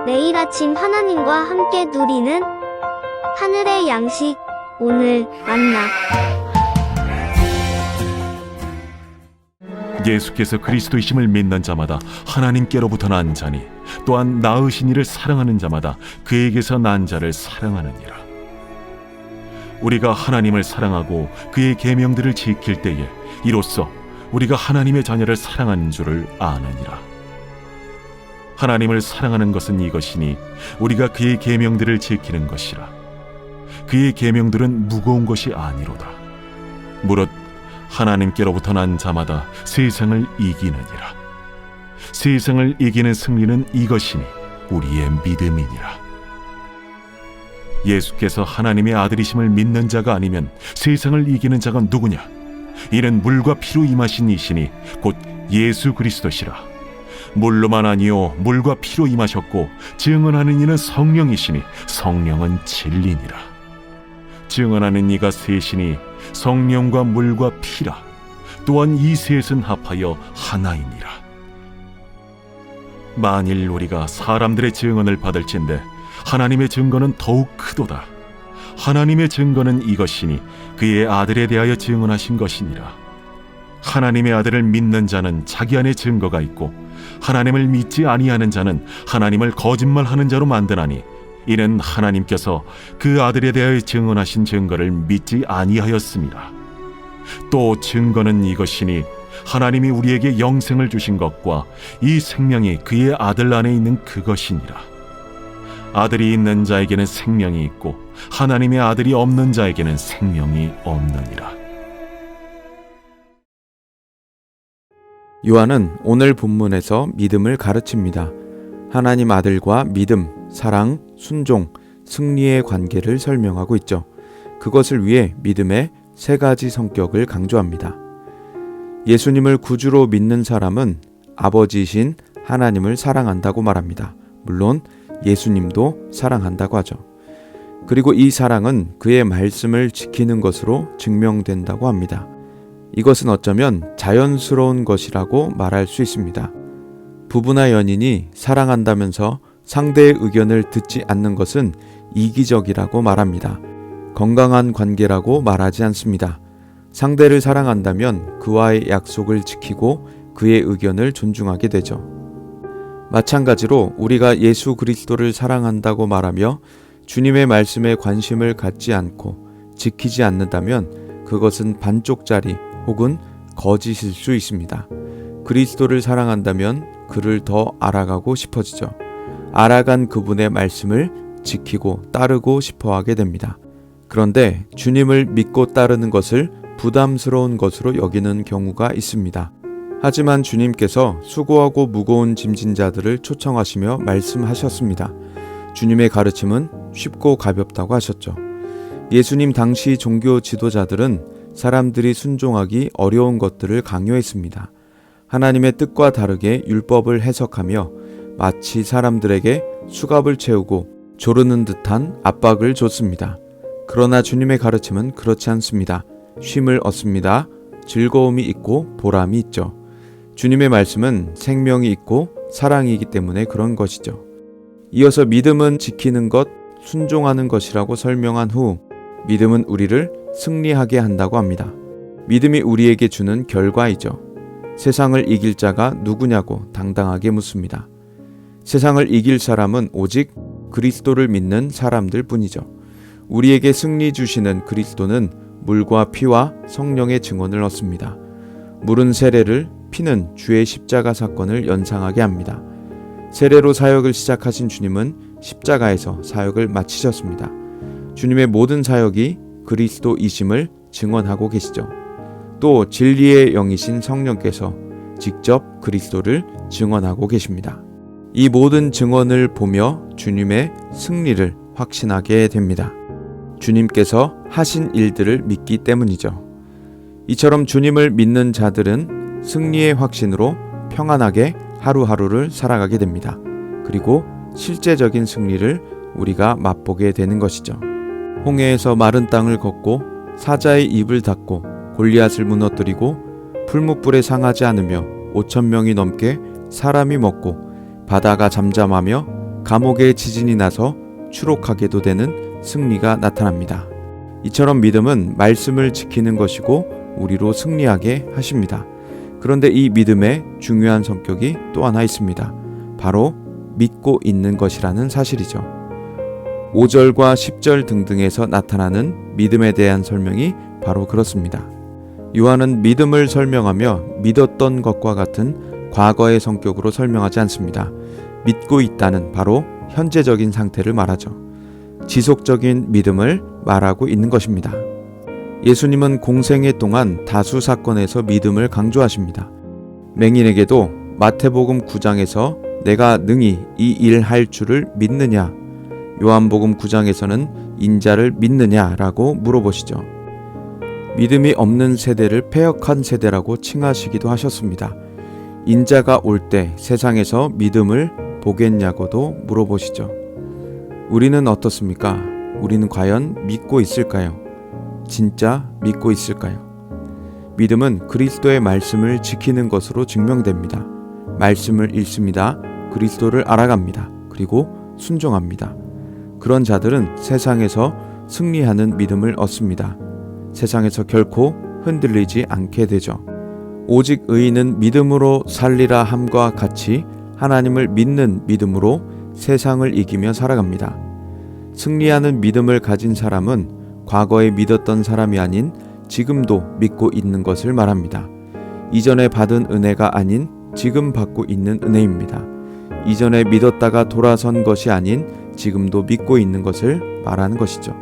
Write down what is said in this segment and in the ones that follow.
매일 아침 하나님과 함께 누리는 하늘의 양식, 오늘 만나. 예수께서 그리스도이심을 믿는 자마다 하나님께로부터 난 자니 또한 낳으신 이를 사랑하는 자마다 그에게서 난 자를 사랑하느니라. 우리가 하나님을 사랑하고 그의 계명들을 지킬 때에 이로써 우리가 하나님의 자녀를 사랑하는 줄을 아느니라. 하나님을 사랑하는 것은 이것이니 우리가 그의 계명들을 지키는 것이라. 그의 계명들은 무거운 것이 아니로다. 무릇 하나님께로부터 난 자마다 세상을 이기느니라. 세상을 이기는 승리는 이것이니 우리의 믿음이니라. 예수께서 하나님의 아들이심을 믿는 자가 아니면 세상을 이기는 자가 누구냐? 이는 물과 피로 임하신 이시니 곧 예수 그리스도시라. 물로만 아니요 물과 피로 임하셨고 증언하는 이는 성령이시니 성령은 진리니라. 증언하는 이가 셋이니 성령과 물과 피라. 또한 이 셋은 합하여 하나이니라. 만일 우리가 사람들의 증언을 받을진대 하나님의 증거는 더욱 크도다. 하나님의 증거는 이것이니 그의 아들에 대하여 증언하신 것이니라. 하나님의 아들을 믿는 자는 자기 안에 증거가 있고 하나님을 믿지 아니하는 자는 하나님을 거짓말하는 자로 만드나니 이는 하나님께서 그 아들에 대하여 증언하신 증거를 믿지 아니하였습니다. 또 증거는 이것이니 하나님이 우리에게 영생을 주신 것과 이 생명이 그의 아들 안에 있는 그것이니라. 아들이 있는 자에게는 생명이 있고 하나님의 아들이 없는 자에게는 생명이 없느니라. 요한은 오늘 본문에서 믿음을 가르칩니다. 하나님 아들과 믿음, 사랑, 순종, 승리의 관계를 설명하고 있죠. 그것을 위해 믿음의 세 가지 성격을 강조합니다. 예수님을 구주로 믿는 사람은 아버지이신 하나님을 사랑한다고 말합니다. 물론 예수님도 사랑한다고 하죠. 그리고 이 사랑은 그의 말씀을 지키는 것으로 증명된다고 합니다. 이것은 어쩌면 자연스러운 것이라고 말할 수 있습니다. 부부나 연인이 사랑한다면서 상대의 의견을 듣지 않는 것은 이기적이라고 말합니다. 건강한 관계라고 말하지 않습니다. 상대를 사랑한다면 그와의 약속을 지키고 그의 의견을 존중하게 되죠. 마찬가지로 우리가 예수 그리스도를 사랑한다고 말하며 주님의 말씀에 관심을 갖지 않고 지키지 않는다면 그것은 반쪽짜리 혹은 거짓일 수 있습니다. 그리스도를 사랑한다면 그를 더 알아가고 싶어지죠. 알아간 그분의 말씀을 지키고 따르고 싶어하게 됩니다. 그런데 주님을 믿고 따르는 것을 부담스러운 것으로 여기는 경우가 있습니다. 하지만 주님께서 수고하고 무거운 짐진 자들을 초청하시며 말씀하셨습니다. 주님의 가르침은 쉽고 가볍다고 하셨죠. 예수님 당시 종교 지도자들은 사람들이 순종하기 어려운 것들을 강요했습니다. 하나님의 뜻과 다르게 율법을 해석하며 마치 사람들에게 수갑을 채우고 조르는 듯한 압박을 줬습니다. 그러나 주님의 가르침은 그렇지 않습니다. 쉼을 얻습니다. 즐거움이 있고 보람이 있죠. 주님의 말씀은 생명이 있고 사랑이기 때문에 그런 것이죠. 이어서 믿음은 지키는 것, 순종하는 것이라고 설명한 후 믿음은 우리를 승리하게 한다고 합니다. 믿음이 우리에게 주는 결과이죠. 세상을 이길 자가 누구냐고 당당하게 묻습니다. 세상을 이길 사람은 오직 그리스도를 믿는 사람들 뿐이죠. 우리에게 승리 주시는 그리스도는 물과 피와 성령의 증언을 얻습니다. 물은 세례를, 피는 주의 십자가 사건을 연상하게 합니다. 세례로 사역을 시작하신 주님은 십자가에서 사역을 마치셨습니다. 주님의 모든 사역이 그리스도이심을 증언하고 계시죠. 또 진리의 영이신 성령께서 직접 그리스도를 증언하고 계십니다. 이 모든 증언을 보며 주님의 승리를 확신하게 됩니다. 주님께서 하신 일들을 믿기 때문이죠. 이처럼 주님을 믿는 자들은 승리의 확신으로 평안하게 하루하루를 살아가게 됩니다. 그리고 실제적인 승리를 우리가 맛보게 되는 것이죠. 홍해에서 마른 땅을 걷고 사자의 입을 닫고 골리앗을 무너뜨리고 풀무불에 상하지 않으며 5,000명이 넘게 사람이 먹고 바다가 잠잠하며 감옥에 지진이 나서 추록하게도 되는 승리가 나타납니다. 이처럼 믿음은 말씀을 지키는 것이고 우리로 승리하게 하십니다. 그런데 이 믿음의 중요한 성격이 또 하나 있습니다. 바로 믿고 있는 것이라는 사실이죠. 5절과 10절 등등에서 나타나는 믿음에 대한 설명이 바로 그렇습니다. 요한은 믿음을 설명하며 믿었던 것과 같은 과거의 성격으로 설명하지 않습니다. 믿고 있다는 바로 현재적인 상태를 말하죠. 지속적인 믿음을 말하고 있는 것입니다. 예수님은 공생애 동안 다수 사건에서 믿음을 강조하십니다. 맹인에게도 마태복음 9장에서 내가 능히 이 일 할 줄을 믿느냐, 요한복음 9장에서는 인자를 믿느냐라고 물어보시죠. 믿음이 없는 세대를 패역한 세대라고 칭하시기도 하셨습니다. 인자가 올 때 세상에서 믿음을 보겠냐고도 물어보시죠. 우리는 어떻습니까? 우리는 과연 믿고 있을까요? 진짜 믿고 있을까요? 믿음은 그리스도의 말씀을 지키는 것으로 증명됩니다. 말씀을 읽습니다. 그리스도를 알아갑니다. 그리고 순종합니다. 그런 자들은 세상에서 승리하는 믿음을 얻습니다. 세상에서 결코 흔들리지 않게 되죠. 오직 의인은 믿음으로 살리라 함과 같이 하나님을 믿는 믿음으로 세상을 이기며 살아갑니다. 승리하는 믿음을 가진 사람은 과거에 믿었던 사람이 아닌 지금도 믿고 있는 것을 말합니다. 이전에 받은 은혜가 아닌 지금 받고 있는 은혜입니다. 이전에 믿었다가 돌아선 것이 아닌 지금도 믿고 있는 것을 말하는 것이죠.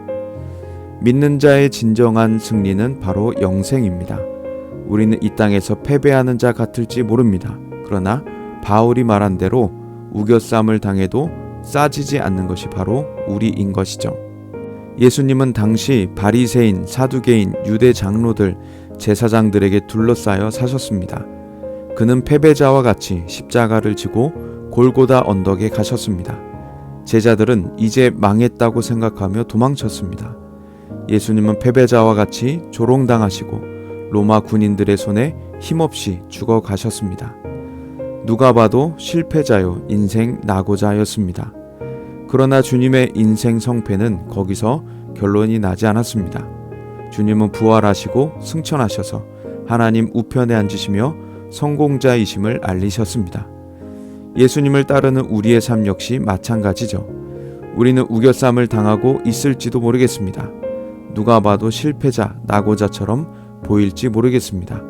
믿는 자의 진정한 승리는 바로 영생입니다. 우리는 이 땅에서 패배하는 자 같을지 모릅니다. 그러나 바울이 말한 대로 우겨쌈을 당해도 싸지지 않는 것이 바로 우리인 것이죠. 예수님은 당시 바리새인, 사두개인, 유대 장로들, 제사장들에게 둘러싸여 사셨습니다. 그는 패배자와 같이 십자가를 지고 골고다 언덕에 가셨습니다. 제자들은 이제 망했다고 생각하며 도망쳤습니다. 예수님은 패배자와 같이 조롱당하시고 로마 군인들의 손에 힘없이 죽어가셨습니다. 누가 봐도 실패자요 인생 낙오자였습니다. 그러나 주님의 인생 성패는 거기서 결론이 나지 않았습니다. 주님은 부활하시고 승천하셔서 하나님 우편에 앉으시며 성공자이심을 알리셨습니다. 예수님을 따르는 우리의 삶 역시 마찬가지죠. 우리는 우겨쌈을 당하고 있을지도 모르겠습니다. 누가 봐도 실패자, 낙오자처럼 보일지 모르겠습니다.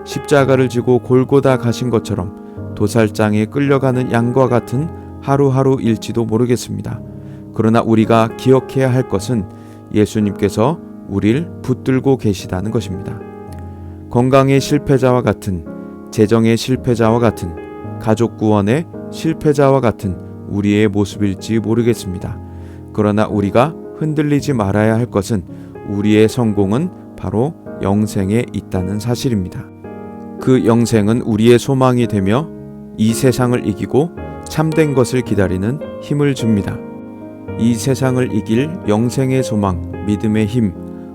십자가를 지고 골고다 가신 것처럼 도살장에 끌려가는 양과 같은 하루하루일지도 모르겠습니다. 그러나 우리가 기억해야 할 것은 예수님께서 우리를 붙들고 계시다는 것입니다. 건강의 실패자와 같은, 재정의 실패자와 같은, 가족 구원의 실패자와 같은 우리의 모습일지 모르겠습니다. 그러나 우리가 흔들리지 말아야 할 것은 우리의 성공은 바로 영생에 있다는 사실입니다. 그 영생은 우리의 소망이 되며 이 세상을 이기고 참된 것을 기다리는 힘을 줍니다. 이 세상을 이길 영생의 소망, 믿음의 힘,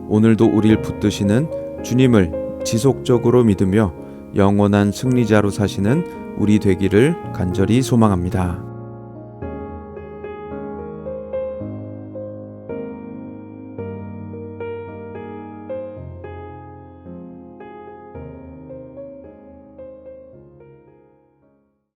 오늘도 우리를 붙드시는 주님을 지속적으로 믿으며 영원한 승리자로 사시는 우리 되기를 간절히 소망합니다.